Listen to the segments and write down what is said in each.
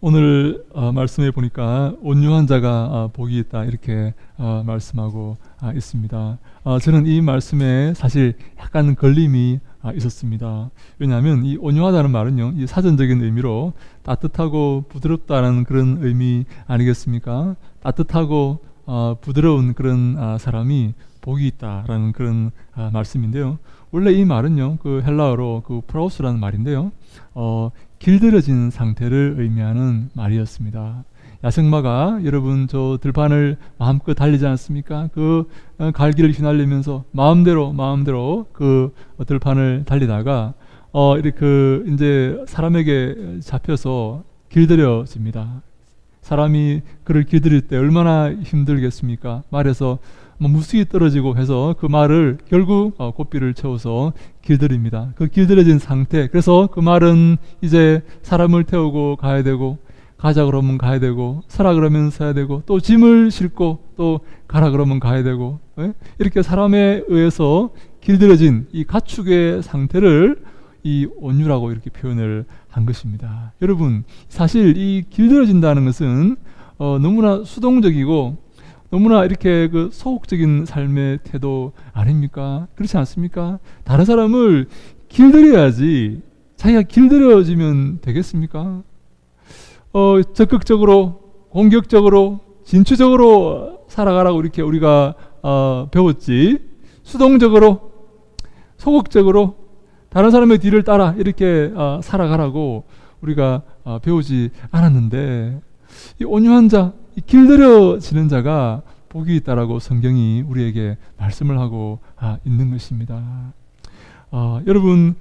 오늘 말씀해 보니까 온유한 자가 복이 있다 이렇게 말씀하고 있습니다. 저는 이 말씀에 사실 약간 걸림이 있었습니다. 왜냐하면 이 온유하다는 말은요, 이 사전적인 의미로 따뜻하고 부드럽다는 그런 의미 아니겠습니까? 따뜻하고 부드러운 그런 사람이 복이 있다라는 그런 말씀인데요. 원래 이 말은요, 그 헬라어로 그 프라우스라는 말인데요, 길들여진 상태를 의미하는 말이었습니다. 야생마가 여러분 저 들판을 마음껏 달리지 않습니까? 그 갈기를 휘날리면서 마음대로 그 들판을 달리다가 이렇게 이제 사람에게 잡혀서 길들여집니다. 사람이 그를 길들일 때 얼마나 힘들겠습니까? 말에서 무수히 떨어지고 해서 그 말을 결국 고삐를 채워서 길들입니다. 그 길들여진 상태. 그래서 그 말은 이제 사람을 태우고 가야 되고, 가자 그러면 가야 되고, 서라 그러면 서야 되고, 또 짐을 싣고 또 가라 그러면 가야 되고, 이렇게 사람에 의해서 길들여진 이 가축의 상태를 이 온유라고 이렇게 표현을 한 것입니다. 여러분, 사실 이 길들여진다는 것은 너무나 수동적이고 너무나 이렇게 그 소극적인 삶의 태도 아닙니까? 그렇지 않습니까? 다른 사람을 길들여야지 자기가 길들여지면 되겠습니까? 적극적으로, 공격적으로, 진취적으로 살아가라고 이렇게 우리가 배웠지, 수동적으로, 소극적으로 다른 사람의 뒤를 따라 이렇게 살아가라고 우리가 배우지 않았는데, 이 온유한 자, 이 길들여지는 자가 복이 있다라고 성경이 우리에게 말씀을 하고 있는 것입니다. 여러분,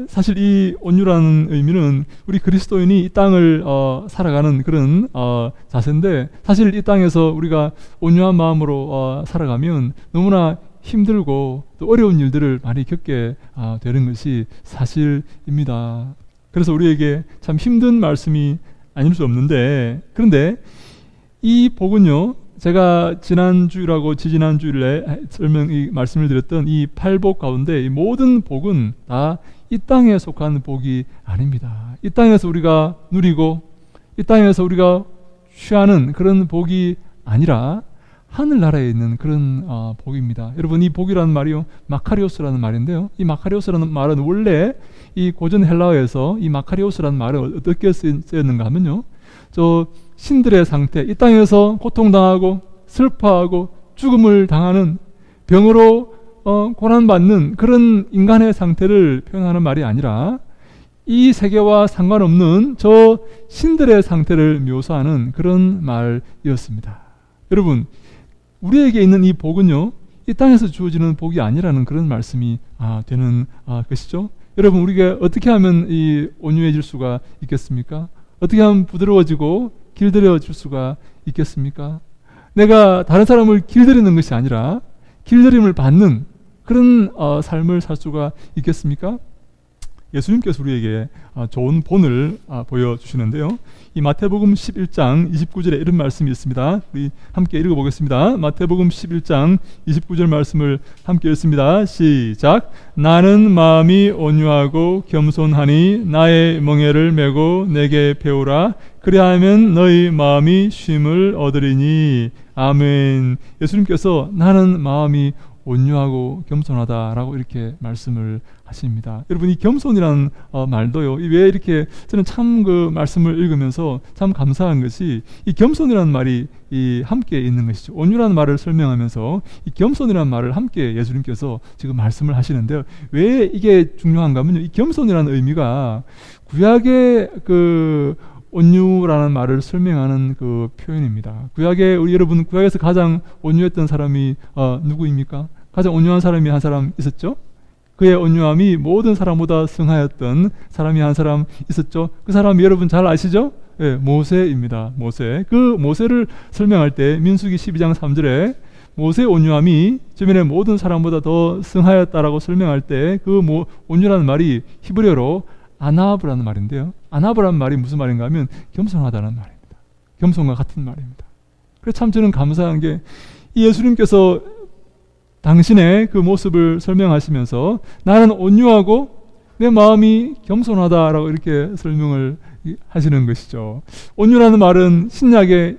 사실 이 온유라는 의미는 우리 그리스도인이 이 땅을 살아가는 그런 자세인데, 사실 이 땅에서 우리가 온유한 마음으로 살아가면 너무나 힘들고 또 어려운 일들을 많이 겪게 되는 것이 사실입니다. 그래서 우리에게 참 힘든 말씀이 아닐 수 없는데, 그런데 이 복은요, 제가 지난주일하고 지지난주일에 말씀을 드렸던 이 8복 가운데 이 모든 복은 다 이 땅에 속한 복이 아닙니다. 이 땅에서 우리가 누리고 이 땅에서 우리가 취하는 그런 복이 아니라 하늘나라에 있는 그런 복입니다. 여러분, 이 복이라는 말이요, 마카리오스라는 말인데요, 이 마카리오스라는 말은 원래 이 고전 헬라어에서 이 마카리오스라는 말은 어떻게 쓰였는가 하면요, 저 신들의 상태, 이 땅에서 고통당하고 슬퍼하고 죽음을 당하는, 병으로 고난받는 그런 인간의 상태를 표현하는 말이 아니라 이 세계와 상관없는 저 신들의 상태를 묘사하는 그런 말이었습니다. 여러분, 우리에게 있는 이 복은요, 이 땅에서 주어지는 복이 아니라는 그런 말씀이 되는 것이죠. 여러분, 우리가 어떻게 하면 이 온유해질 수가 있겠습니까? 어떻게 하면 부드러워지고 길들여질 수가 있겠습니까? 내가 다른 사람을 길들이는 것이 아니라 길들임을 받는 그런 삶을 살 수가 있겠습니까? 예수님께서 우리에게 좋은 본을 보여주시는데요, 이 마태복음 11장 29절에 이런 말씀이 있습니다. 우리 함께 읽어보겠습니다. 마태복음 11장 29절 말씀을 함께 읽습니다. 시작. 나는 마음이 온유하고 겸손하니 나의 멍에를 메고 내게 배우라. 그리하면 너희 마음이 쉼을 얻으리니. 아멘. 예수님께서 나는 마음이 온유하고 겸손하다라고 이렇게 말씀을 하십니다. 여러분, 이 겸손이라는 말도요, 왜 이렇게 저는 참 그 말씀을 읽으면서 참 감사한 것이, 이 겸손이라는 말이 함께 있는 것이죠. 온유라는 말을 설명하면서 이 겸손이라는 말을 함께 예수님께서 지금 말씀을 하시는데요, 왜 이게 중요한가 하면요, 이 겸손이라는 의미가 구약의 그 온유라는 말을 설명하는 그 표현입니다. 우리 여러분, 구약에서 가장 온유했던 사람이 누구입니까? 가장 온유한 사람이 한 사람 있었죠? 그의 온유함이 모든 사람보다 승하였던 사람이 한 사람 있었죠? 그 사람이 여러분 잘 아시죠? 네, 모세입니다. 모세. 그 모세를 설명할 때 민수기 12장 3절에 모세의 온유함이 주변의 모든 사람보다 더 승하였다라고 설명할 때 그 온유라는 말이 히브리어로 아나브라는 말인데요, 아나브라는 말이 무슨 말인가 하면 겸손하다는 말입니다. 겸손과 같은 말입니다. 그래서 참 저는 감사한 게, 이 예수님께서 당신의 그 모습을 설명하시면서 나는 온유하고 내 마음이 겸손하다라고 이렇게 설명을 하시는 것이죠. 온유라는 말은 신약에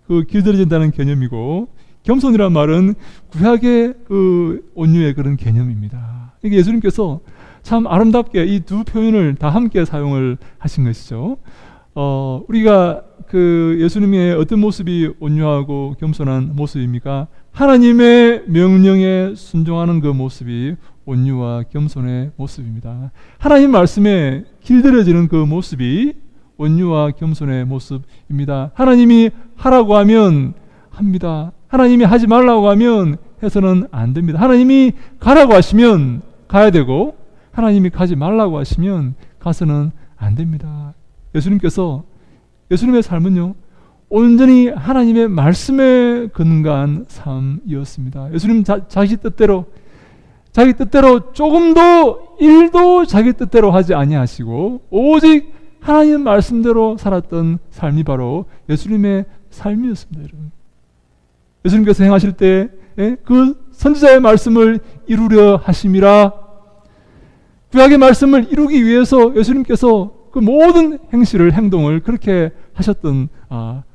그 길들여진다는 개념이고, 겸손이라는 말은 구약의 그 온유의 그런 개념입니다. 이게 예수님께서 참 아름답게 이 두 표현을 다 함께 사용을 하신 것이죠. 우리가 그 예수님의 어떤 모습이 온유하고 겸손한 모습입니까? 하나님의 명령에 순종하는 그 모습이 온유와 겸손의 모습입니다. 하나님 말씀에 길들여지는 그 모습이 온유와 겸손의 모습입니다. 하나님이 하라고 하면 합니다. 하나님이 하지 말라고 하면 해서는 안 됩니다. 하나님이 가라고 하시면 가야 되고, 하나님이 가지 말라고 하시면 가서는 안 됩니다. 예수님의 삶은요, 온전히 하나님의 말씀에 근거한 삶이었습니다. 예수님 자기 뜻대로 조금도 일도 자기 뜻대로 하지 아니하시고 오직 하나님 말씀대로 살았던 삶이 바로 예수님의 삶이었습니다. 여러분, 예수님께서 행하실 때 그 선지자의 말씀을 이루려 하심이라, 구약의 말씀을 이루기 위해서 예수님께서 그 모든 행동을 그렇게 하셨던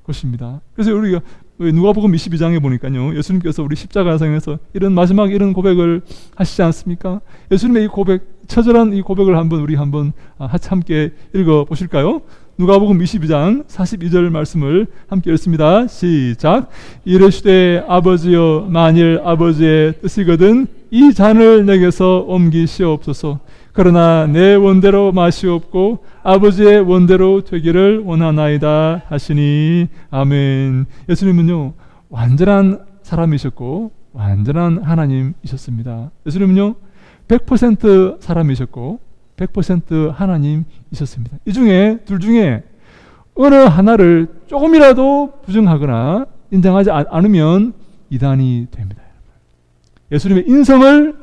것입니다. 그래서 우리가 누가복음 22장에 보니까요, 예수님께서 우리 십자가상에서 마지막 이런 고백을 하시지 않습니까? 예수님의 이 고백, 처절한 이 고백을 우리 한번 함께 읽어 보실까요? 누가복음 22장 42절 말씀을 함께 읽습니다. 시작. 이르시되 아버지여, 만일 아버지의 뜻이거든 이 잔을 내게서 옮기시옵소서. 그러나 내 원대로 마시옵고 아버지의 원대로 되기를 원하나이다 하시니. 아멘. 예수님은요, 완전한 사람이셨고 완전한 하나님이셨습니다. 예수님은요, 100% 사람이셨고 100% 하나님이셨습니다. 이 중에 둘 중에 어느 하나를 조금이라도 부정하거나 인정하지 않으면 이단이 됩니다. 예수님의 인성을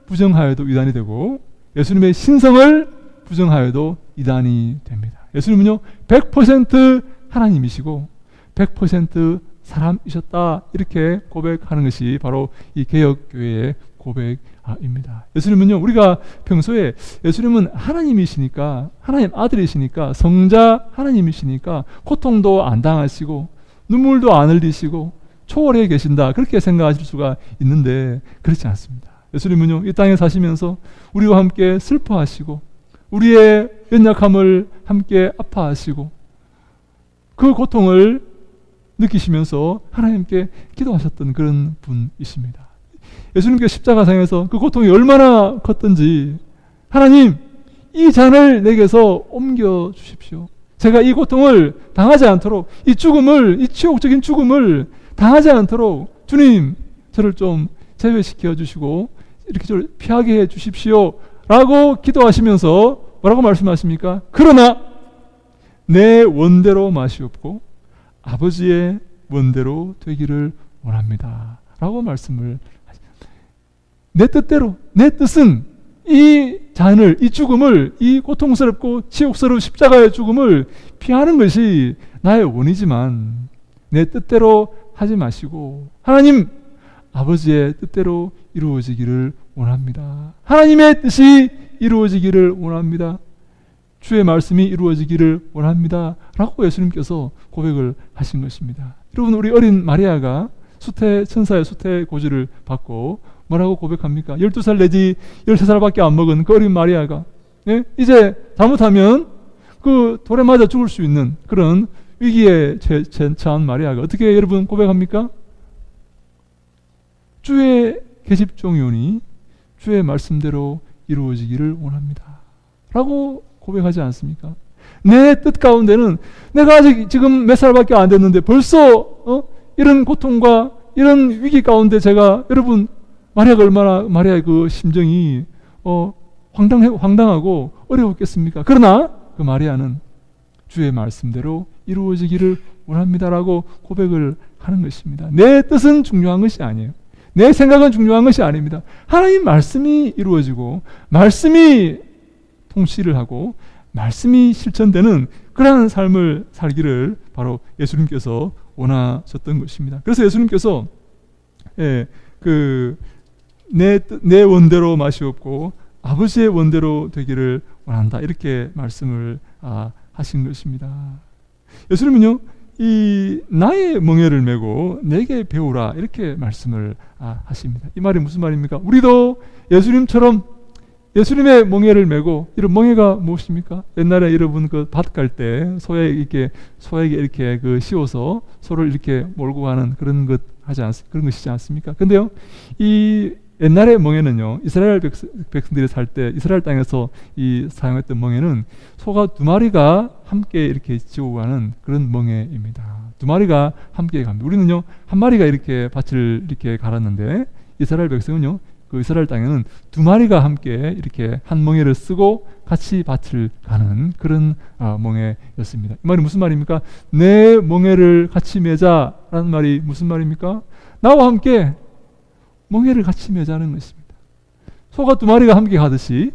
부정하여도 이단이 되고, 예수님의 신성을 부정하여도 이단이 됩니다. 예수님은요, 100% 하나님이시고 100% 사람이셨다, 이렇게 고백하는 것이 바로 이 개혁교회의 고백입니다. 예수님은요, 우리가 평소에 예수님은 하나님이시니까, 하나님 아들이시니까, 성자 하나님이시니까 고통도 안 당하시고 눈물도 안 흘리시고 초월해 계신다, 그렇게 생각하실 수가 있는데 그렇지 않습니다. 예수님은요, 이 땅에 사시면서 우리와 함께 슬퍼하시고 우리의 연약함을 함께 아파하시고 그 고통을 느끼시면서 하나님께 기도하셨던 그런 분이십니다. 예수님께 십자가상에서 그 고통이 얼마나 컸던지, 하나님, 이 잔을 내게서 옮겨 주십시오. 제가 이 고통을 당하지 않도록, 이 치욕적인 죽음을 당하지 않도록 주님, 저를 좀 제외시켜 주시고 이렇게 저를 피하게 해 주십시오 라고 기도하시면서 뭐라고 말씀하십니까? 그러나 내 원대로 마시옵고 아버지의 원대로 되기를 원합니다 라고 말씀을 하십니다. 내 뜻대로, 내 뜻은 이 잔을, 이 죽음을, 이 고통스럽고 치욕스러운 십자가의 죽음을 피하는 것이 나의 원이지만 내 뜻대로 하지 마시고 하나님 아버지의 뜻대로 이루어지기를 원합니다. 하나님의 뜻이 이루어지기를 원합니다. 주의 말씀이 이루어지기를 원합니다 라고 예수님께서 고백을 하신 것입니다. 여러분, 우리 어린 마리아가 천사의 수태 고지를 받고 뭐라고 고백합니까? 12살 내지 13살밖에 안 먹은 그 어린 마리아가, 이제 잘못하면 그 돌에 맞아 죽을 수 있는 그런 위기에 처한 마리아가 어떻게 여러분 고백합니까? 주의 계집종이오니 주의 말씀대로 이루어지기를 원합니다 라고 고백하지 않습니까? 내 뜻 가운데는 내가 아직 지금 몇 살밖에 안 됐는데 벌써 이런 고통과 이런 위기 가운데 제가, 여러분, 마리아의 그 심정이 황당하고 어려웠겠습니까? 그러나 그 마리아는 주의 말씀대로 이루어지기를 원합니다라고 고백을 하는 것입니다. 내 뜻은 중요한 것이 아니에요. 내 생각은 중요한 것이 아닙니다. 하나님 말씀이 이루어지고 말씀이 통치를 하고 말씀이 실천되는 그러한 삶을 살기를 바로 예수님께서 원하셨던 것입니다. 그래서 예수님께서 내 원대로 마시옵고 아버지의 원대로 되기를 원한다. 이렇게 말씀을 하신 것입니다. 예수님은요, 이 나의 멍에를 메고 내게 배우라 이렇게 말씀을 하십니다. 이 말이 무슨 말입니까? 우리도 예수님처럼 예수님의 멍에를 메고, 이런 멍에가 무엇입니까? 옛날에 여러분 그 밭 갈 때 소에게 이렇게 그 씌워서 소를 이렇게 몰고 가는 그런 그런 것이지 않습니까? 근데요, 이 옛날의 멍에는요, 이스라엘 백성들이 살 때 이스라엘 땅에서 이 사용했던 멍에는 소가 2마리가 함께 이렇게 지고 가는 그런 멍에입니다. 2마리가 함께 갑니다. 우리는요, 1마리가 이렇게 밭을 이렇게 갈았는데, 이스라엘 백성은요, 그 이스라엘 땅에는 2마리가 함께 이렇게 한 멍에를 쓰고 같이 밭을 가는 그런 멍에였습니다. 이 말이 무슨 말입니까? 내 멍에를 같이 매자라는 말이 무슨 말입니까? 나와 함께 멍에를 같이 매자는 것입니다. 소가 2마리가 함께 가듯이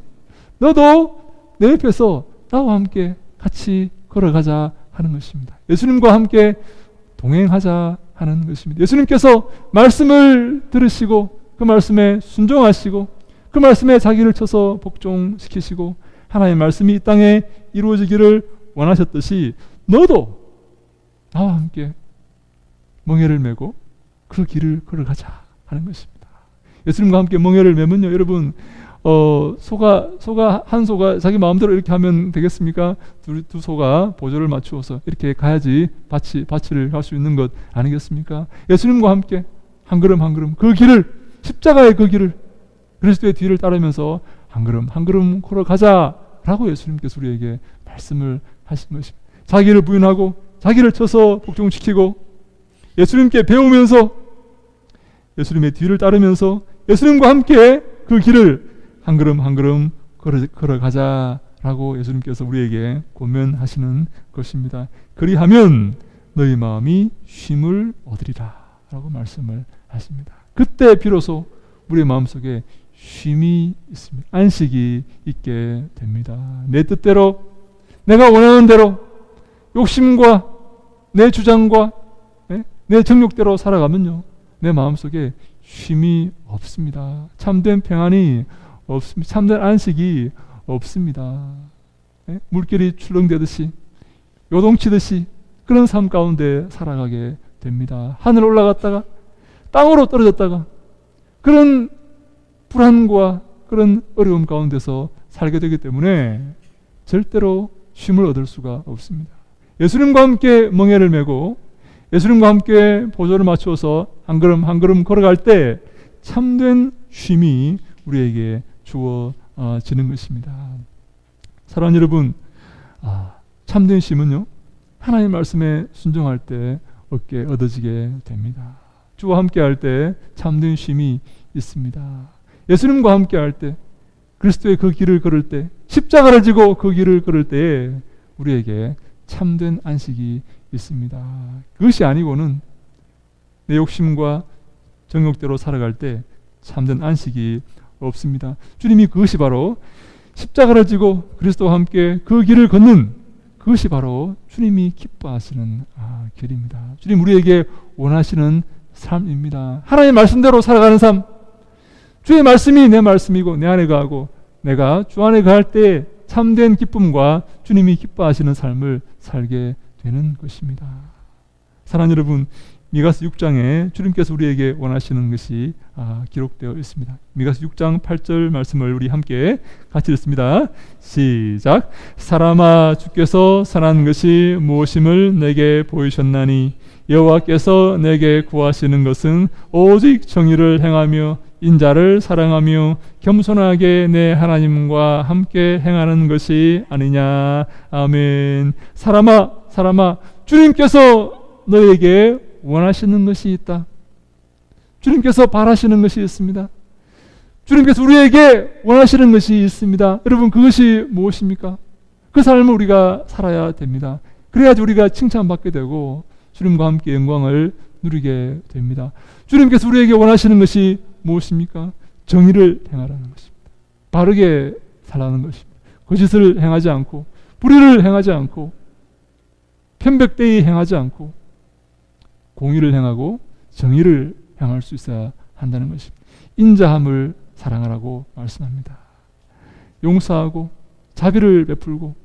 너도 내 옆에서 나와 함께 같이 걸어가자 하는 것입니다. 예수님과 함께 동행하자 하는 것입니다. 예수님께서 말씀을 들으시고 그 말씀에 순종하시고 그 말씀에 자기를 쳐서 복종시키시고 하나님의 말씀이 이 땅에 이루어지기를 원하셨듯이 너도 나와 함께 멍에를 메고 그 길을 걸어가자 하는 것입니다. 예수님과 함께 멍에를 메면요, 여러분, 한 소가 자기 마음대로 이렇게 하면 되겠습니까? 두 소가 보조를 맞추어서 이렇게 가야지 밭을 갈 수 있는 것 아니겠습니까? 예수님과 함께 한 걸음 한 걸음 그 길을, 십자가의 그 길을, 그리스도의 뒤를 따르면서 한 걸음 한 걸음 걸어가자라고 예수님께서 우리에게 말씀을 하신 것입니다. 자기를 부인하고 자기를 쳐서 복종시키고 예수님께 배우면서 예수님의 뒤를 따르면서 예수님과 함께 그 길을 한 걸음 한 걸음 걸어가자라고 예수님께서 우리에게 권면하시는 것입니다. 그리하면 너희 마음이 쉼을 얻으리라 라고 말씀을 하십니다. 그때 비로소 우리의 마음속에 쉼이 있습니다. 안식이 있게 됩니다. 내 뜻대로, 내가 원하는 대로, 욕심과 내 주장과 내 정욕대로 살아가면요, 내 마음속에 쉼이 없습니다. 참된 평안이 없습니다. 참된 안식이 없습니다. 물결이 출렁대듯이 요동치듯이 그런 삶 가운데 살아가게 됩니다. 하늘 올라갔다가 땅으로 떨어졌다가 그런 불안과 그런 어려움 가운데서 살게 되기 때문에 절대로 쉼을 얻을 수가 없습니다. 예수님과 함께 멍에를 메고 예수님과 함께 보조를 맞추어서 한 걸음 한 걸음 걸어갈 때 참된 쉼이 우리에게 주어지는 것입니다. 사랑하는 여러분, 참된 쉼은요, 하나님의 말씀에 순종할 때 얻어지게 됩니다. 주와 함께 할 때 참된 쉼이 있습니다. 예수님과 함께 할 때, 그리스도의 그 길을 걸을 때, 십자가를 지고 그 길을 걸을 때에 우리에게 참된 안식이 있습니다. 그것이 아니고는 내 욕심과 정욕대로 살아갈 때 참된 안식이 없습니다. 주님이 그것이 바로 십자가를 지고 그리스도와 함께 그 길을 걷는, 그것이 바로 주님이 기뻐하시는 길입니다. 주님 우리에게 원하시는 삶입니다. 하나님의 말씀대로 살아가는 삶, 주의 말씀이 내 말씀이고 내 안에 거하고 내가 주 안에 거할 때 참된 기쁨과 주님이 기뻐하시는 삶을 살게 되는 것입니다. 사랑하는 여러분, 미가서 6장에 주님께서 우리에게 원하시는 것이 기록되어 있습니다. 미가서 6장 8절 말씀을 우리 함께 같이 읽습니다. 시작. 사람아, 주께서 선한 것이 무엇임을 내게 보이셨나니 여호와께서 내게 구하시는 것은 오직 정의를 행하며 인자를 사랑하며 겸손하게 내 하나님과 함께 행하는 것이 아니냐. 아멘. 사람아, 주님께서 너에게 원하시는 것이 있다. 주님께서 바라시는 것이 있습니다. 주님께서 우리에게 원하시는 것이 있습니다. 여러분, 그것이 무엇입니까? 그 삶을 우리가 살아야 됩니다. 그래야지 우리가 칭찬받게 되고 주님과 함께 영광을 누리게 됩니다. 주님께서 우리에게 원하시는 것이 무엇입니까? 정의를 행하라는 것입니다. 바르게 살라는 것입니다. 거짓을 행하지 않고, 불의를 행하지 않고, 편백되이 행하지 않고, 공의를 행하고 정의를 행할 수 있어야 한다는 것입니다. 인자함을 사랑하라고 말씀합니다. 용서하고 자비를 베풀고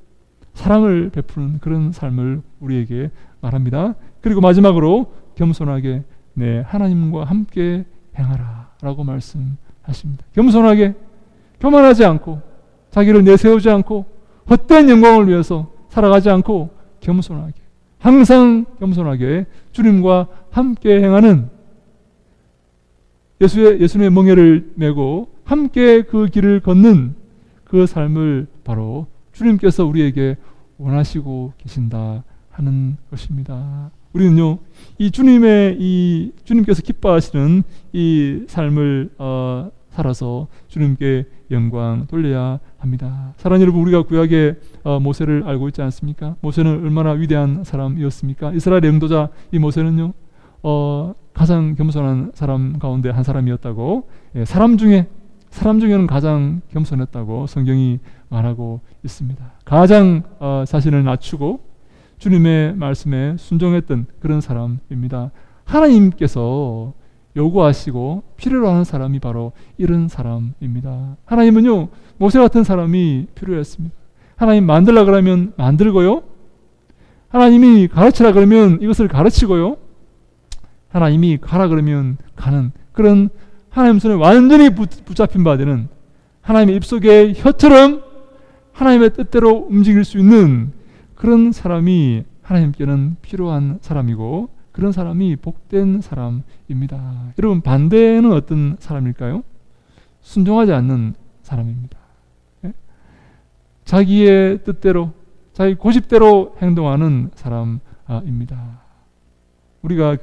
사랑을 베푸는 그런 삶을 우리에게 말합니다. 그리고 마지막으로 겸손하게 네, 하나님과 함께 행하라 라고 말씀하십니다. 겸손하게, 교만하지 않고 자기를 내세우지 않고 헛된 영광을 위해서 살아가지 않고 겸손하게, 항상 겸손하게 주님과 함께 행하는 예수님의 멍에를 메고 함께 그 길을 걷는 그 삶을 바로 주님께서 우리에게 원하시고 계신다 하는 것입니다. 우리는요, 이 주님께서 기뻐하시는 이 삶을 살아서 주님께 영광 돌려야 합니다. 사랑하는 여러분, 우리가 구약의 모세를 알고 있지 않습니까? 모세는 얼마나 위대한 사람이었습니까? 이스라엘의 영도자 이 모세는요, 가장 겸손한 사람 가운데 한 사람이었다고, 사람 중에는 가장 겸손했다고 성경이 말하고 있습니다. 가장 자신을 낮추고 주님의 말씀에 순종했던 그런 사람입니다. 하나님께서 요구하시고 필요로 하는 사람이 바로 이런 사람입니다. 하나님은요, 모세 같은 사람이 필요했습니다. 하나님 만들라 그러면 만들고요, 하나님이 가르치라 그러면 이것을 가르치고요, 하나님이 가라 그러면 가는 그런 하나님 손에 완전히 붙잡힌 바 되는, 하나님의 입속에 혀처럼 하나님의 뜻대로 움직일 수 있는 그런 사람이 하나님께는 필요한 사람이고, 그런 사람이 복된 사람입니다. 여러분, 반대는 어떤 사람일까요? 순종하지 않는 사람입니다. 자기의 뜻대로, 자기 고집대로 행동하는 사람입니다. 우리가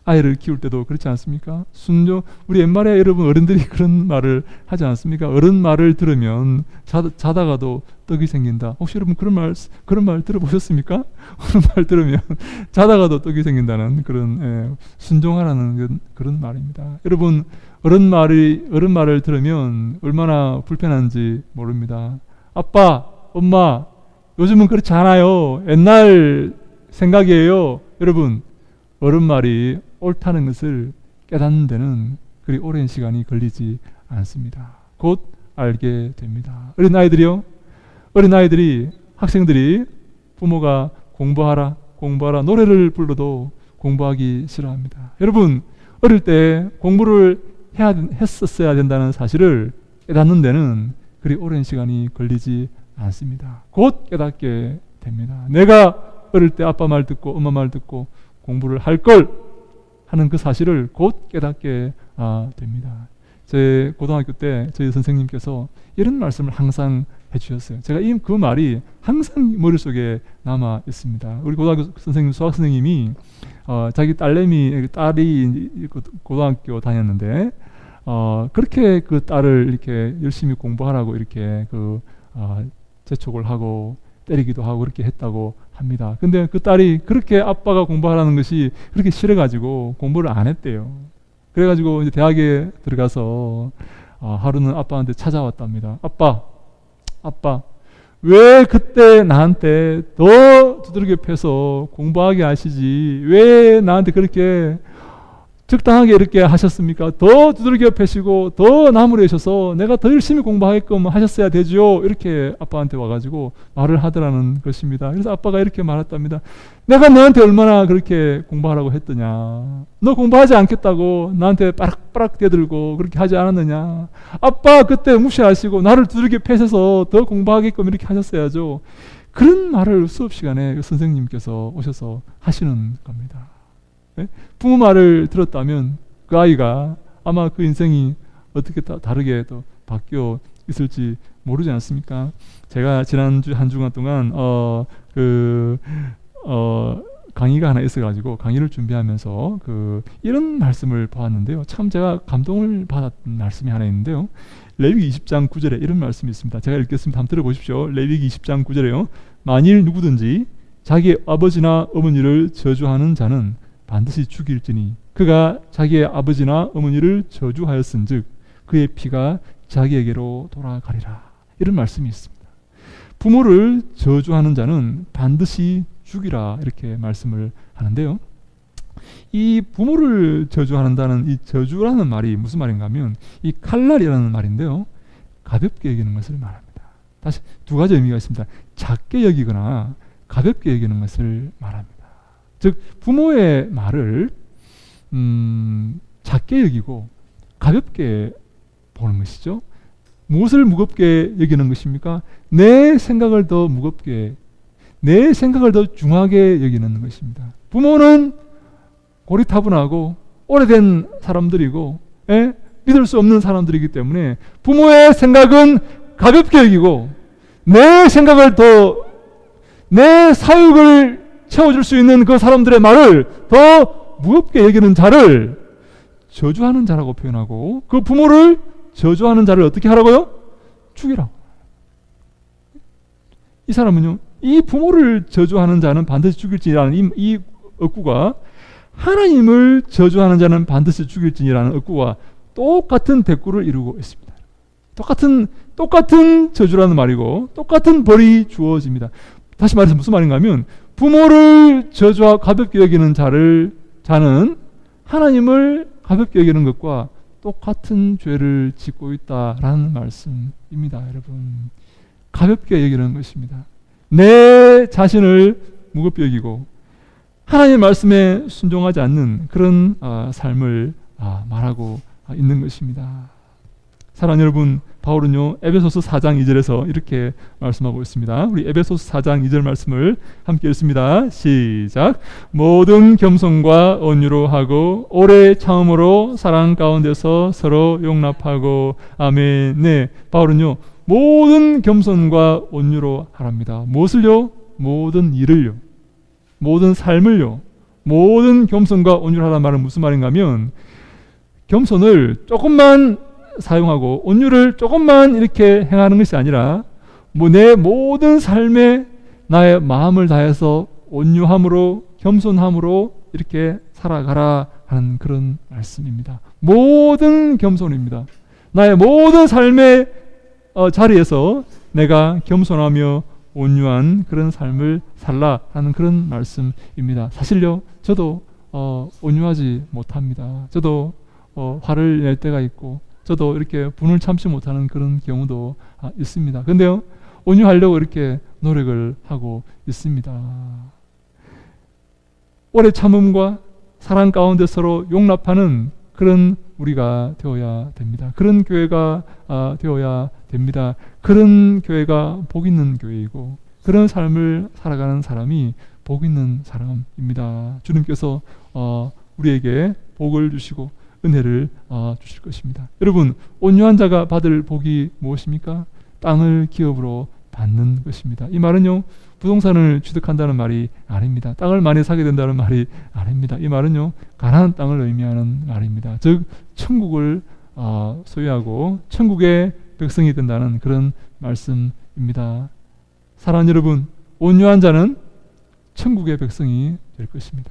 아이를 키울 때도 그렇지 않습니까? 우리 옛말에 여러분 어른들이 그런 말을 하지 않습니까? 어른 말을 들으면 자다가도 떡이 생긴다. 혹시 여러분 그런 말 들어보셨습니까? 어른 말 들으면 자다가도 떡이 생긴다는 그런 순종하라는 그런 말입니다. 여러분, 어른 말을 들으면 얼마나 불편한지 모릅니다. 아빠, 엄마, 요즘은 그렇지 않아요. 옛날 생각이에요. 여러분, 어른 말이 옳다는 것을 깨닫는 데는 그리 오랜 시간이 걸리지 않습니다. 곧 알게 됩니다. 어린아이들이, 학생들이 부모가 공부하라 노래를 불러도 공부하기 싫어합니다. 여러분, 어릴 때 공부를 했었어야 된다는 사실을 깨닫는 데는 그리 오랜 시간이 걸리지 않습니다. 곧 깨닫게 됩니다. 내가 어릴 때 아빠 말 듣고 엄마 말 듣고 공부를 할 걸 하는 그 사실을 곧 깨닫게 됩니다. 제 고등학교 때 저희 선생님께서 이런 말씀을 항상 해주셨어요. 제가 그 말이 항상 머릿속에 남아 있습니다. 우리 고등학교 선생님, 수학 선생님이 자기 딸이 고등학교 다녔는데 그렇게 그 딸을 이렇게 열심히 공부하라고 이렇게 재촉을 하고 때리기도 하고 그렇게 했다고 합니다. 근데 그 딸이 그렇게 아빠가 공부하라는 것이 그렇게 싫어가지고 공부를 안 했대요. 그래가지고 이제 대학에 들어가서 하루는 아빠한테 찾아왔답니다. 아빠, 왜 그때 나한테 더 두드러겨 패서 공부하게 하시지? 왜 나한테 그렇게 적당하게 이렇게 하셨습니까? 더 두드러겨 패시고 더 나무래셔서 내가 더 열심히 공부하게끔 하셨어야 되죠. 이렇게 아빠한테 와가지고 말을 하더라는 것입니다. 그래서 아빠가 이렇게 말했답니다. 내가 너한테 얼마나 그렇게 공부하라고 했더냐? 너 공부하지 않겠다고 나한테 빠락빠락 대들고 그렇게 하지 않았느냐? 아빠 그때 무시하시고 나를 두들겨 패셔서 더 공부하게끔 이렇게 하셨어야죠. 그런 말을 수업 시간에 선생님께서 오셔서 하시는 겁니다. 부모 말을 들었다면 그 아이가 아마 그 인생이 어떻게 다르게 또 바뀌어 있을지 모르지 않습니까? 제가 지난주 한 주간 동안 강의가 하나 있어가지고 강의를 준비하면서 이런 말씀을 보았는데요. 참 제가 감동을 받았던 말씀이 하나 있는데요. 레위기 20장 9절에 이런 말씀이 있습니다. 제가 읽겠습니다. 한번 들어보십시오. 레위기 20장 9절에요. 만일 누구든지 자기 아버지나 어머니를 저주하는 자는 반드시 죽일지니 그가 자기의 아버지나 어머니를 저주하였은즉 그의 피가 자기에게로 돌아가리라. 이런 말씀이 있습니다. 부모를 저주하는 자는 반드시 죽이라 이렇게 말씀을 하는데요. 이 부모를 저주한다는 이 저주라는 말이 무슨 말인가 하면 이 칼날이라는 말인데요. 가볍게 여기는 것을 말합니다. 다시 두 가지 의미가 있습니다. 작게 여기거나 가볍게 여기는 것을 말합니다. 즉 부모의 말을 작게 여기고 가볍게 보는 것이죠. 무엇을 무겁게 여기는 것입니까? 내 생각을 더 무겁게, 내 생각을 더 중하게 여기는 것입니다. 부모는 고리타분하고 오래된 사람들이고 믿을 수 없는 사람들이기 때문에 부모의 생각은 가볍게 여기고 내 생각을 더, 내 사육을 채워줄 수 있는 그 사람들의 말을 더 무겁게 여기는 자를 저주하는 자라고 표현하고, 그 부모를 저주하는 자를 어떻게 하라고요? 죽이라고. 이 사람은요, 이 부모를 저주하는 자는 반드시 죽일지라는 이 억구가 하나님을 저주하는 자는 반드시 죽일지라는 억구와 똑같은 대꾸를 이루고 있습니다. 똑같은 저주라는 말이고 똑같은 벌이 주어집니다. 다시 말해서 무슨 말인가 하면, 부모를 저주하고 가볍게 여기는 자는 하나님을 가볍게 여기는 것과 똑같은 죄를 짓고 있다라는 말씀입니다. 여러분, 가볍게 여기는 것입니다. 내 자신을 무겁게 여기고 하나님의 말씀에 순종하지 않는 그런 삶을 말하고 있는 것입니다. 사랑하는 여러분, 바울은요 에베소서 4장 2절에서 이렇게 말씀하고 있습니다. 우리 에베소서 4장 2절 말씀을 함께 읽습니다. 시작. 모든 겸손과 온유로 하고 오래 참음으로 사랑 가운데서 서로 용납하고. 아멘. 네, 바울은요 모든 겸손과 온유로 하랍니다. 무엇을요? 모든 일을요, 모든 삶을요, 모든 겸손과 온유로 하라는 말은 무슨 말인가 하면, 겸손을 조금만 사용하고 온유를 조금만 이렇게 행하는 것이 아니라 내 모든 삶에 나의 마음을 다해서 온유함으로 겸손함으로 이렇게 살아가라 하는 그런 말씀입니다. 모든 겸손입니다. 나의 모든 삶의 자리에서 내가 겸손하며 온유한 그런 삶을 살라 하는 그런 말씀입니다. 사실요, 저도 온유하지 못합니다. 저도 화를 낼 때가 있고, 저도 이렇게 분을 참지 못하는 그런 경우도 있습니다. 그런데요, 온유하려고 이렇게 노력을 하고 있습니다. 오래 참음과 사랑 가운데 서로 용납하는 그런 우리가 되어야 됩니다. 그런 교회가 되어야 됩니다. 그런 교회가 복 있는 교회이고, 그런 삶을 살아가는 사람이 복 있는 사람입니다. 주님께서 우리에게 복을 주시고 은혜를 주실 것입니다. 여러분, 온유한 자가 받을 복이 무엇입니까? 땅을 기업으로 받는 것입니다. 이 말은요, 부동산을 취득한다는 말이 아닙니다. 땅을 많이 사게 된다는 말이 아닙니다. 이 말은요, 가나안 땅을 의미하는 말입니다. 즉 천국을 소유하고 천국의 백성이 된다는 그런 말씀입니다. 사랑하는 여러분, 온유한 자는 천국의 백성이 될 것입니다.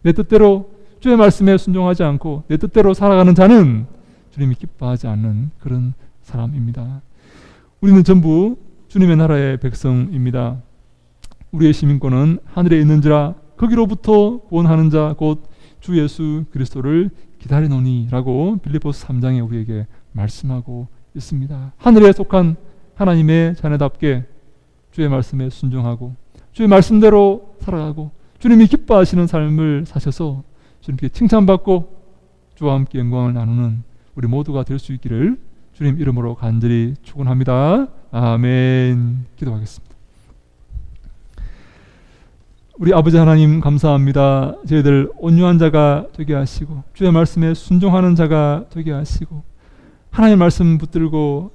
내 뜻대로 주의 말씀에 순종하지 않고 내 뜻대로 살아가는 자는 주님이 기뻐하지 않는 그런 사람입니다. 우리는 전부 주님의 나라의 백성입니다. 우리의 시민권은 하늘에 있는지라 거기로부터 구원하는 자 곧 주 예수 그리스도를 기다리노니 라고 빌립보서 3장에 우리에게 말씀하고 있습니다. 하늘에 속한 하나님의 자녀답게 주의 말씀에 순종하고 주의 말씀대로 살아가고 주님이 기뻐하시는 삶을 사셔서 주님께 칭찬받고 주와 함께 영광을 나누는 우리 모두가 될 수 있기를 주님 이름으로 간절히 축원합니다. 아멘. 기도하겠습니다. 우리 아버지 하나님 감사합니다. 저희들 온유한 자가 되게 하시고 주의 말씀에 순종하는 자가 되게 하시고 하나님의 말씀 붙들고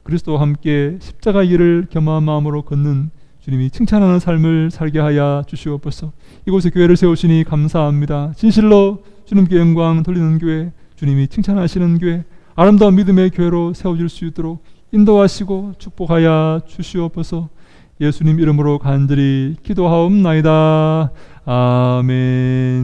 그리스도와 함께 십자가 길을 겸허한 마음으로 걷는 주님이 칭찬하는 삶을 살게 하여 주시옵소서. 이곳에 교회를 세우시니 감사합니다. 진실로 주님께 영광 돌리는 교회, 주님이 칭찬하시는 교회, 아름다운 믿음의 교회로 세워질 수 있도록 인도하시고 축복하여 주시옵소서. 예수님 이름으로 간절히 기도하옵나이다. 아멘.